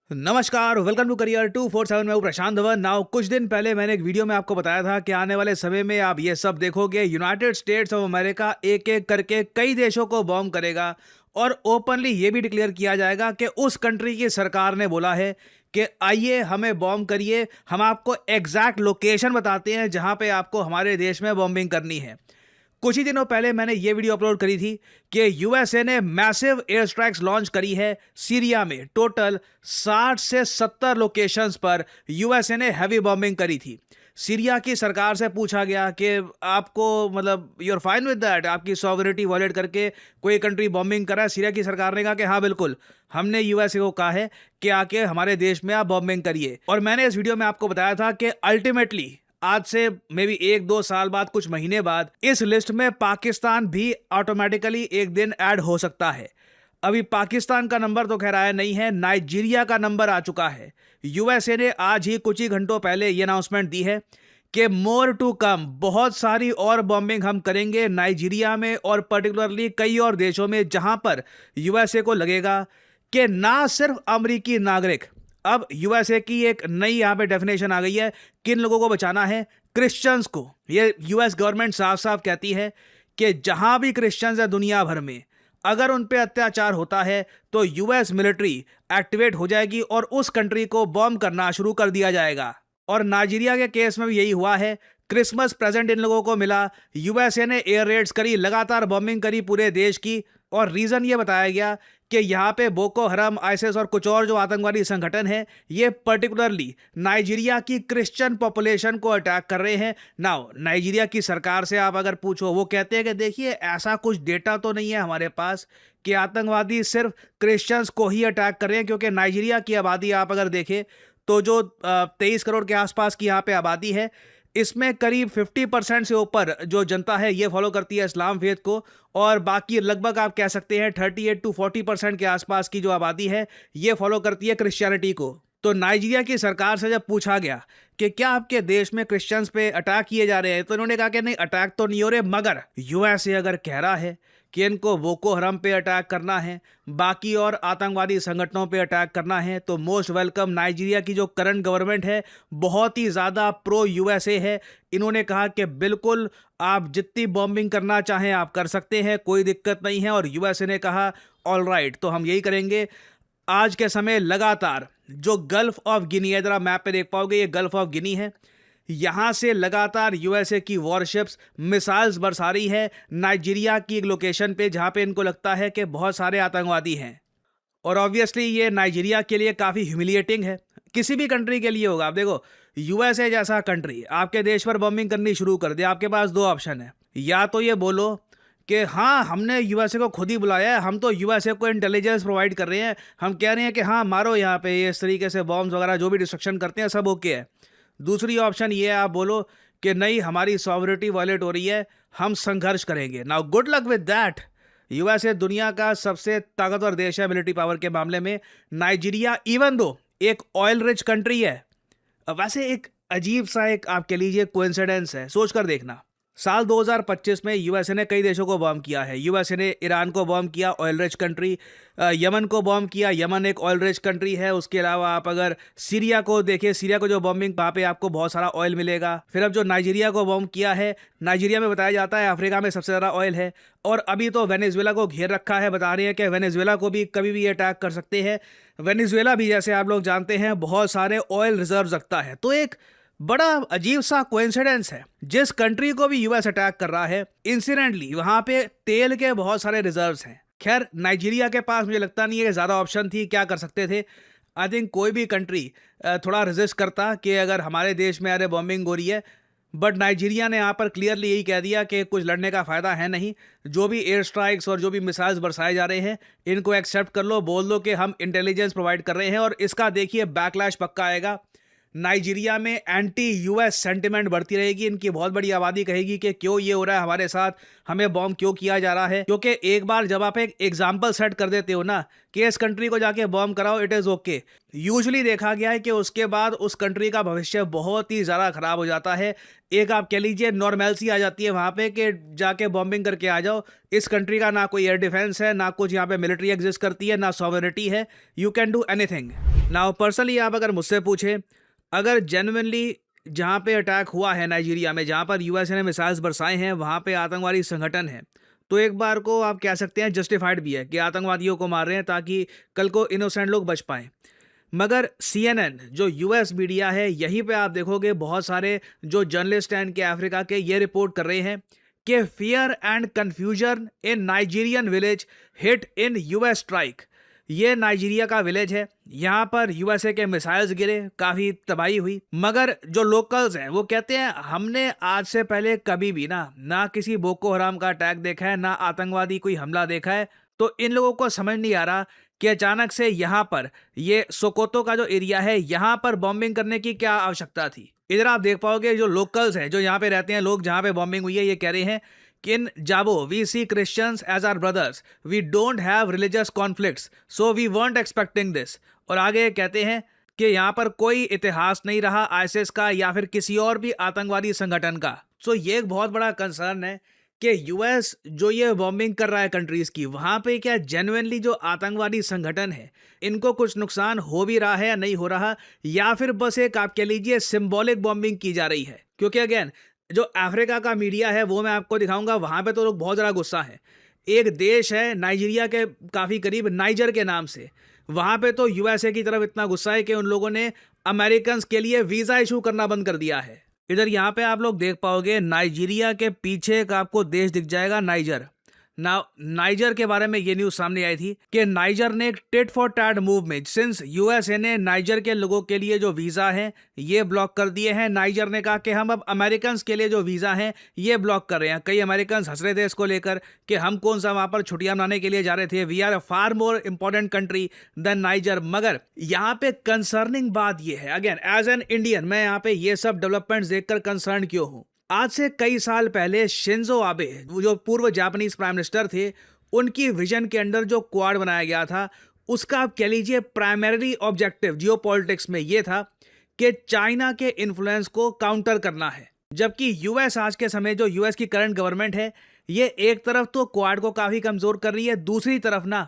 नमस्कार, welcome to career 247। मैं हूं प्रशांत धवन। नाउ कुछ दिन पहले मैंने एक वीडियो में आपको बताया था कि आने वाले समय में आप ये सब देखोगे, यूनाइटेड स्टेट्स ऑफ अमेरिका एक एक करके कई देशों को बॉम्ब करेगा और ओपनली ये भी डिक्लेयर किया जाएगा कि उस कंट्री की सरकार ने बोला है कि आइए हमें बॉम्ब करिए, हम आपको एग्जैक्ट लोकेशन बताते हैं जहां पे आपको हमारे देश में बॉम्बिंग करनी है। कुछ ही दिनों पहले मैंने ये वीडियो अपलोड करी थी कि यूएसए ने मैसिव एयर स्ट्राइक्स लॉन्च करी है सीरिया में। टोटल 60 से 70 लोकेशंस पर यूएसए ने हैवी बॉम्बिंग करी थी। सीरिया की सरकार से पूछा गया कि आपको मतलब you are fine with that, आपकी सॉवरेनिटी वॉलेट करके कोई कंट्री बॉम्बिंग करा है। सीरिया की सरकार ने कहा कि हाँ बिल्कुल, हमने यूएसए को कहा है कि आके हमारे देश में आप बॉम्बिंग करिए। और मैंने इस वीडियो में आपको बताया था कि अल्टीमेटली आज से मे बी 1-2 साल बाद, कुछ महीने बाद, इस लिस्ट में पाकिस्तान भी ऑटोमेटिकली एक दिन ऐड हो सकता है। अभी पाकिस्तान का नंबर तो खैर आया नहीं है, नाइजीरिया का नंबर आ चुका है। यूएसए ने आज ही कुछ ही घंटों पहले ये अनाउंसमेंट दी है कि मोर टू कम, बहुत सारी और बॉम्बिंग हम करेंगे नाइजीरिया में और पर्टिकुलरली कई और देशों में, जहां पर यूएसए को लगेगा कि ना सिर्फ अमेरिकी नागरिक, अब यूएसए की एक नई यहां पे डेफिनेशन आ गई है, किन लोगों को बचाना है? क्रिश्चियंस को। ये यूएस गवर्नमेंट साफ साफ कहती है कि जहां भी क्रिश्चियंस है दुनिया भर में, अगर उन पे अत्याचार होता है तो यूएस मिलिट्री एक्टिवेट हो जाएगी और उस कंट्री को बॉम्ब करना शुरू कर दिया जाएगा। और नाइजीरिया के केस में भी यही हुआ है। क्रिसमस प्रेजेंट इन लोगों को मिला, यूएसए ने एयर रेड्स करी, लगातार बॉम्बिंग करी पूरे देश की। और रीजन ये बताया गया कि यहाँ पे बोको हराम, आईएसआईएस और कुछ और जो आतंकवादी संगठन है, ये पर्टिकुलरली नाइजीरिया की क्रिश्चियन पॉपुलेशन को अटैक कर रहे हैं। नाउ नाइजीरिया की सरकार से आप अगर पूछो, वो कहते हैं कि देखिए ऐसा कुछ डेटा तो नहीं है हमारे पास कि आतंकवादी सिर्फ क्रिश्चियंस को ही अटैक कर रहे हैं, क्योंकि नाइजीरिया की आबादी आप अगर देखें तो जो 23 करोड़ के आसपास की यहाँ पे आबादी है, इसमें करीब 50% से ऊपर जो जनता है ये फॉलो करती है इस्लाम फेथ को, और बाकी लगभग आप कह सकते हैं 38 to 40% के आसपास की जो आबादी है ये फॉलो करती है क्रिश्चियनिटी को। तो नाइजीरिया की सरकार से जब पूछा गया कि क्या आपके देश में क्रिश्चियंस पे अटैक किए जा रहे हैं, तो इन्होंने कहा कि नहीं, अटैक तो नहीं हो रहे, मगर यूएसए अगर कह रहा है कि इनको बोको हराम पे अटैक करना है, बाकी और आतंकवादी संगठनों पे अटैक करना है, तो मोस्ट वेलकम। नाइजीरिया की जो करंट गवर्नमेंट है बहुत ही ज़्यादा प्रो यूएसए है। इन्होंने कहा कि बिल्कुल आप जितनी बॉम्बिंग करना चाहें आप कर सकते हैं, कोई दिक्कत नहीं है। और यूएसए ने कहा ऑल राइट, तो हम यही करेंगे। आज के समय लगातार जो गल्फ ऑफ गिनी है, जरा मैप पे देख पाओगे, ये गल्फ ऑफ गिनी है, यहां से लगातार यूएसए की वॉरशिप्स मिसाइल्स बरसा रही है नाइजीरिया की एक लोकेशन पे जहां पे इनको लगता है कि बहुत सारे आतंकवादी हैं। और ऑब्वियसली ये नाइजीरिया के लिए काफ़ी ह्यूमिलिएटिंग है, किसी भी कंट्री के लिए होगा। आप देखो, यूएसए जैसा कंट्री आपके देश पर बॉम्बिंग करनी शुरू कर दे, आपके पास दो ऑप्शन है। या तो ये बोलो कि हाँ हमने यूएसए को खुद ही बुलाया है, हम तो यूएसए को इंटेलिजेंस प्रोवाइड कर रहे हैं, हम कह रहे हैं कि हाँ मारो यहाँ पे, ये इस तरीके से बॉम्ब्स वगैरह जो भी डिस्ट्रक्शन करते हैं सब ओके है। दूसरी ऑप्शन ये है, आप बोलो कि नहीं हमारी सॉवरेनिटी वायलेट हो रही है, हम संघर्ष करेंगे। Now good luck with that. USA दुनिया का सबसे ताकतवर देश है मिलिट्री पावर के मामले में। नाइजीरिया इवन दो एक ऑयल रिच कंट्री है, वैसे एक अजीब सा एक आप कह लीजिए कोइंसिडेंस है, सोच कर देखना। साल 2025 में यूएसए ने कई देशों को बॉम्ब किया है। यूएसए ने ईरान को बॉम्ब किया, ऑयल रिच कंट्री, यमन को बॉम्ब किया, यमन एक ऑयल रिच कंट्री है। उसके अलावा आप अगर सीरिया को देखें, सीरिया को जो बॉम्बिंग, वहाँ पे आपको बहुत सारा ऑयल मिलेगा। फिर अब जो नाइजीरिया को बॉम्ब किया है, नाइजीरिया में बताया जाता है अफ्रीका में सबसे ज़्यादा ऑयल है। और अभी तो वेनेजुएला को घेर रखा है, बता रहे हैं कि वेनेजुएला को भी कभी भी अटैक कर सकते हैं। वेनेजुएला भी जैसे आप लोग जानते हैं बहुत सारे ऑयल रिजर्व रखता है। तो एक बड़ा अजीब सा कोइंसिडेंस है, जिस कंट्री को भी यूएस अटैक कर रहा है इंसिडेंटली वहां पे तेल के बहुत सारे रिजर्व्स हैं। खैर नाइजीरिया के पास मुझे लगता नहीं है कि ज़्यादा ऑप्शन थी, क्या कर सकते थे। आई थिंक कोई भी कंट्री थोड़ा रेजिस्ट करता कि अगर हमारे देश में अरे बॉम्बिंग हो रही है, बट नाइजीरिया ने यहाँ पर क्लियरली यही कह दिया कि कुछ लड़ने का फ़ायदा है नहीं, जो भी एयर स्ट्राइक्स और जो भी मिसाइल्स बरसाए जा रहे हैं इनको एक्सेप्ट कर लो, बोल दो कि हम इंटेलिजेंस प्रोवाइड कर रहे हैं और इसका देखिए बैकलैश पक्का आएगा। नाइजीरिया में एंटी यूएस सेंटिमेंट बढ़ती रहेगी। इनकी बहुत बड़ी आबादी कहेगी कि क्यों ये हो रहा है हमारे साथ, हमें बॉम्ब क्यों किया जा रहा है। क्योंकि एक बार जब आप एक एग्जाम्पल सेट कर देते हो ना कि इस कंट्री को जाके बॉम्ब कराओ, इट इज़ ओके, यूजुअली देखा गया है कि उसके बाद उस कंट्री का भविष्य बहुत ही ज़्यादा खराब हो जाता है। एक आप कह लीजिए नॉर्मेलसी आ जाती है वहाँ पे कि जाके बॉम्बिंग करके आ जाओ। इस कंट्री का ना कोई एयर डिफेंस है, ना कुछ यहाँ पे मिलिट्री एग्जिस्ट करती है, ना सॉवरेनिटी है। You can do anything. Now personally आप अगर मुझसे पूछे, अगर जेन्युइनली जहाँ पे अटैक हुआ है नाइजीरिया में, जहाँ पर यूएस ने मिसाइल्स बरसाए हैं, वहाँ पे आतंकवादी संगठन है, तो एक बार को आप कह सकते हैं जस्टिफाइड भी है कि आतंकवादियों को मार रहे हैं ताकि कल को इनोसेंट लोग बच पाएं। मगर CNN जो यूएस मीडिया है, यहीं पे आप देखोगे बहुत सारे जो जर्नलिस्ट हैं इनके अफ्रीका के, ये रिपोर्ट कर रहे हैं कि fear and confusion in Nigerian village hit in US strike. ये नाइजीरिया का विलेज है, यहाँ पर यूएसए के मिसाइल्स गिरे, काफ़ी तबाही हुई। मगर जो लोकल्स हैं वो कहते हैं हमने आज से पहले कभी भी ना किसी बोको हराम का अटैक देखा है, ना आतंकवादी कोई हमला देखा है। तो इन लोगों को समझ नहीं आ रहा कि अचानक से यहाँ पर ये सोकोतो का जो एरिया है, यहाँ पर बॉम्बिंग करने की क्या आवश्यकता थी। इधर आप देख पाओगे जो लोकल्स हैं, जो यहाँ पे रहते हैं लोग, जहाँ पे बॉम्बिंग हुई है, ये कह रहे हैं कि in Jabo we see Christians as our brothers, we don't have religious conflicts, so we weren't expecting this. और आगे कहते हैं कि यहाँ पर कोई इतिहास नहीं रहा आईएसआईएस का या फिर किसी और भी आतंकवादी संगठन का। सो ये एक बहुत बड़ा कंसर्न है कि यूएस जो ये बॉम्बिंग कर रहा है कंट्रीज की, वहाँ पे क्या जेन्युइनली जो आतंकवादी संगठन है इनको कुछ नुकसान हो भी रहा है या नहीं हो रहा, या फिर बस एक आप कह लीजिए सिंबॉलिक बॉम्बिंग की जा रही है। क्योंकि अगेन जो अफ्रीका का मीडिया है वो मैं आपको दिखाऊंगा, वहाँ पे तो लोग बहुत ज़्यादा गुस्सा है। एक देश है नाइजीरिया के काफ़ी करीब, नाइजर के नाम से, वहाँ पे तो यूएसए की तरफ इतना गुस्सा है कि उन लोगों ने अमेरिकन के लिए वीज़ा इशू करना बंद कर दिया है। इधर यहाँ पे आप लोग देख पाओगे नाइजीरिया के पीछे एक आपको देश दिख जाएगा, नाइजर। नाइजर के बारे में ये न्यूज सामने आई थी कि नाइजर ने एक टिट फॉर टैट मूव में, सिंस यूएसए ने नाइजर के लोगों के लिए जो वीजा है ये ब्लॉक कर दिए हैं, नाइजर ने कहा कि हम अब अमेरिकन के लिए जो वीजा हैं ये ब्लॉक कर रहे हैं। कई अमेरिकन हंस रहे थे इसको लेकर कि हम कौन सा वहां पर छुट्टियां मनाने के लिए जा रहे थे, we are a far more important country than Niger. मगर यहाँ पे कंसर्निंग बात ये है, अगेन एज एन इंडियन मैं यहाँ पे ये सब डेवलपमेंट्स देखकर कंसर्न क्यों हूँ। आज से कई साल पहले शिंजो आबे जो पूर्व जापानीज प्राइम मिनिस्टर थे, उनकी विजन के अंडर जो क्वाड बनाया गया था, उसका आप कह लीजिए प्राइमरी ऑब्जेक्टिव जियोपॉलिटिक्स में ये था कि चाइना के इन्फ्लुएंस को काउंटर करना है। जबकि यूएस आज के समय जो यूएस की करंट गवर्नमेंट है, ये एक तरफ तो क्वाड को काफ़ी कमज़ोर कर रही है, दूसरी तरफ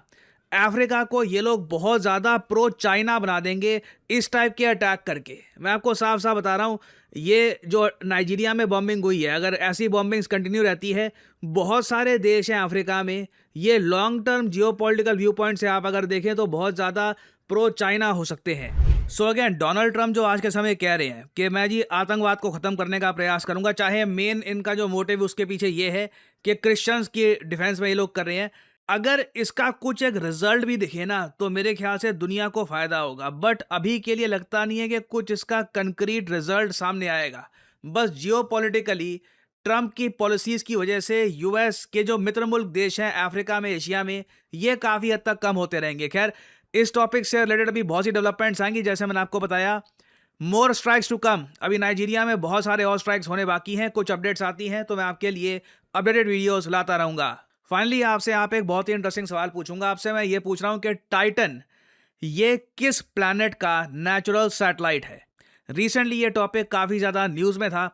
अफ्रीका को ये लोग बहुत ज़्यादा प्रो चाइना बना देंगे इस टाइप के अटैक करके। मैं आपको साफ साफ बता रहा हूँ, ये जो नाइजीरिया में बॉम्बिंग हुई है, अगर ऐसी बॉम्बिंग्स कंटिन्यू रहती है, बहुत सारे देश हैं अफ्रीका में, ये long term geopolitical view point से आप अगर देखें तो बहुत ज़्यादा प्रो चाइना हो सकते हैं। सो अगेन डोनाल्ड ट्रंप जो आज के समय कह रहे हैं कि मैं जी आतंकवाद को ख़त्म करने का प्रयास करूंगा, चाहे मेन इनका जो मोटिव उसके पीछे ये है कि क्रिश्चियंस की डिफेंस में ये लोग कर रहे हैं, अगर इसका कुछ एक रिजल्ट भी दिखे ना तो मेरे ख्याल से दुनिया को फायदा होगा। बट अभी के लिए लगता नहीं है कि कुछ इसका कंक्रीट रिजल्ट सामने आएगा। बस जियोपॉलिटिकली ट्रंप की पॉलिसीज की वजह से यूएस के जो मित्र मुल्क देश हैं अफ्रीका में, एशिया में, ये काफ़ी हद तक कम होते रहेंगे। खैर इस टॉपिक से रिलेटेड अभी बहुत सी डेवलपमेंट्स आएंगी, जैसे मैंने आपको बताया मोर स्ट्राइक्स टू कम। अभी नाइजीरिया में बहुत सारे और स्ट्राइक्स होने बाकी हैं, कुछ अपडेट्स आती हैं तो मैं आपके लिए अपडेटेड वीडियोस लाता रहूँगा। फाइनली आपसे यहाँ पे एक बहुत ही इंटरेस्टिंग सवाल पूछूंगा आपसे। मैं ये पूछ रहा हूँ कि टाइटन ये किस प्लैनेट का नेचुरल सैटेलाइट है। रिसेंटली ये टॉपिक काफ़ी ज़्यादा न्यूज़ में था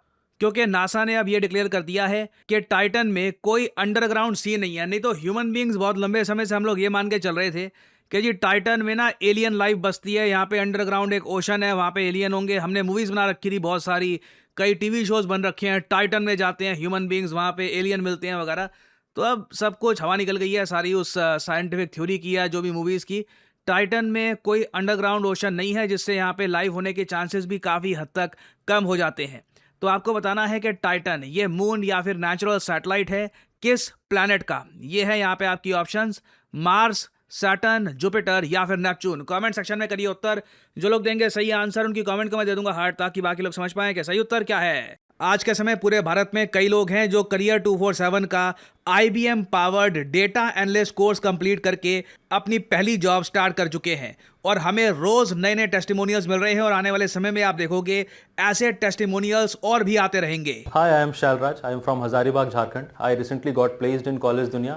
क्योंकि नासा ने अब ये डिक्लेयर कर दिया है कि टाइटन में कोई अंडरग्राउंड सी नहीं है। नहीं तो ह्यूमन बींग्स बहुत लंबे समय से हम लोग ये मान के चल रहे थे कि जी टाइटन में ना एलियन लाइफ बसती है, यहाँ पे अंडरग्राउंड एक ओशन है, वहाँ पे एलियन होंगे। हमने मूवीज़ बना रखी थी बहुत सारी, कई टीवी शोज़ बन रखे हैं, टाइटन में जाते हैं ह्यूमन बींग्स, वहाँ पे एलियन मिलते हैं वगैरह। तो अब सब कुछ हवा निकल गई है सारी उस साइंटिफिक थ्योरी की या जो भी मूवीज़ की। टाइटन में कोई अंडरग्राउंड ओशन नहीं है, जिससे यहाँ पे लाइव होने के चांसेस भी काफ़ी हद तक कम हो जाते हैं। तो आपको बताना है कि टाइटन ये मून या फिर नेचुरल सैटेलाइट है किस प्लैनेट का। ये है यहाँ पे आपकी ऑप्शंस, मार्स, सैटर्न, जुपिटर या फिर नेपच्यून। कमेंट सेक्शन में करिए उत्तर। जो लोग देंगे सही आंसर उनकी कमेंट को मैं दे दूंगा हार्ट, ताकि बाकी लोग समझ पाएं कि सही उत्तर क्या है। आज के समय पूरे भारत में कई लोग हैं जो करियर 247 का IBM powered data analyst course complete करके अपनी पहली जॉब स्टार्ट कर चुके हैं और हमें रोज नए नए टेस्टिमोनियल्स मिल रहे हैं और आने वाले समय में आप देखोगे ऐसे टेस्टिमोनियल्स और भी आते रहेंगे। Hi, I am Shalraj. I am from Hazaribagh, Jharkhand. I recently got placed in College Dunya,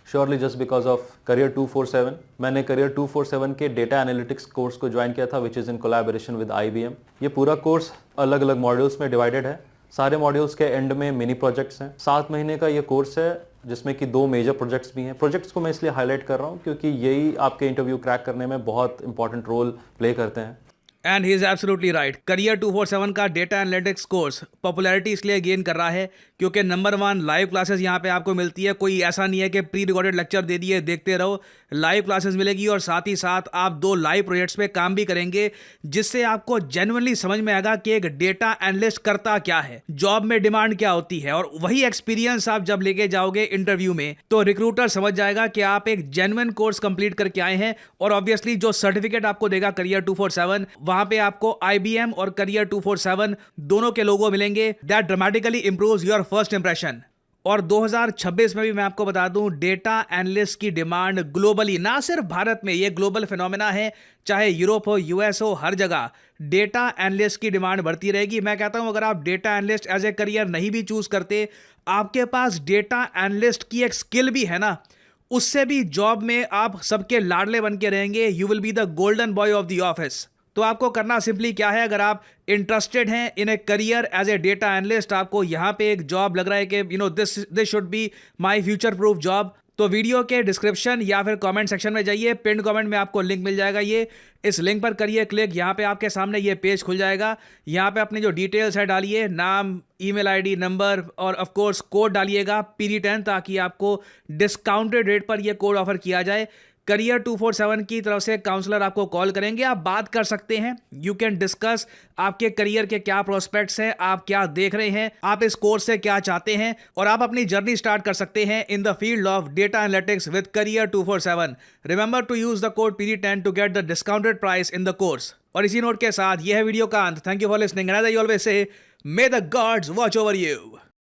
surely just because of Career 247. मैंने Career 247 के Data Analytics कोर्स को ज्वाइन किया था, which is in collaboration with IBM. ये पूरा course अलग अलग modules में डिवाइडेड है। सारे मॉड्यूल्स के एंड में मिनी प्रोजेक्ट्स हैं। 7 महीने का ये कोर्स है जिसमें कि 2 मेजर प्रोजेक्ट्स भी हैं। प्रोजेक्ट्स को मैं इसलिए हाईलाइट कर रहा हूँ क्योंकि यही आपके इंटरव्यू क्रैक करने में बहुत इंपॉर्टेंट रोल प्ले करते हैं। And he is absolutely right. Career 247 का डेटा एनालिटिक्स कोर्स पॉपुलैरिटी इसलिए गेन कर रहा है क्योंकि नंबर 1 लाइव क्लासेस यहाँ पे आपको मिलती है। कोई ऐसा नहीं है कि प्री रिकॉर्डेड लेक्चर दे दिए देखते रहो, लाइव क्लासेस मिलेगी और साथ ही साथ आप 2 लाइव प्रोजेक्ट्स पे काम भी करेंगे जिससे आपको जेन्युइनली समझ में आएगा कि एक डेटा एनालिस्ट करता क्या है, जॉब में डिमांड क्या होती है, और वही एक्सपीरियंस आप जब लेके जाओगे इंटरव्यू में तो रिक्रूटर समझ जाएगा कि आप एक जेन्युइन कोर्स कंप्लीट करके आए हैं। और ऑब्वियसली जो सर्टिफिकेट आपको देगा करियर 247, वहां पे आपको IBM और करियर 247 दोनों के लोगो मिलेंगे। That dramatically improves your first impression. और 2026 में भी मैं आपको बता दूं, डेटा एनालिस्ट की डिमांड ग्लोबली, ना सिर्फ भारत में, ये ग्लोबल फिनोमेना है, चाहे यूरोप हो, US हो, हर जगह डेटा एनालिस्ट की डिमांड बढ़ती रहेगी। मैं कहता हूं अगर आप data analyst as a career नहीं भी चूज करते, आपके पास डेटा एनालिस्ट की एक स्किल भी है ना, उससे भी जॉब में आप सबके लाडले बन के रहेंगे। You will be the golden boy of the office. तो आपको करना सिंपली क्या है, अगर आप इंटरेस्टेड हैं in a career as a data analyst, आपको यहाँ पे एक जॉब लग रहा है कि this should be my future proof job, तो वीडियो के डिस्क्रिप्शन या फिर कमेंट सेक्शन में जाइए, पिन कमेंट में आपको लिंक मिल जाएगा। ये इस लिंक पर करिए क्लिक, यहाँ पे आपके सामने ये पेज खुल जाएगा। यहाँ पे अपनी जो डिटेल्स है डालिए, नाम, ईमेल आईडी, नंबर और ऑफ कोर्स कोड डालिएगा PD10, ताकि आपको डिस्काउंटेड रेट पर ये कोड ऑफर किया जाए। करियर 247 की तरफ से काउंसलर आपको कॉल करेंगे, आप बात कर सकते हैं। यू कैन डिस्कस आपके करियर के क्या प्रोस्पेक्ट्स हैं, आप क्या देख रहे हैं, आप इस कोर्स से क्या चाहते हैं, और आप अपनी जर्नी स्टार्ट कर सकते हैं in the field of data analytics with career 247। Remember to use the code PD10 to get the discounted price in the course. और इसी नोट के साथ यह है वीडियो का अंत। Thank you for listening and as I always say, may the gods watch over you.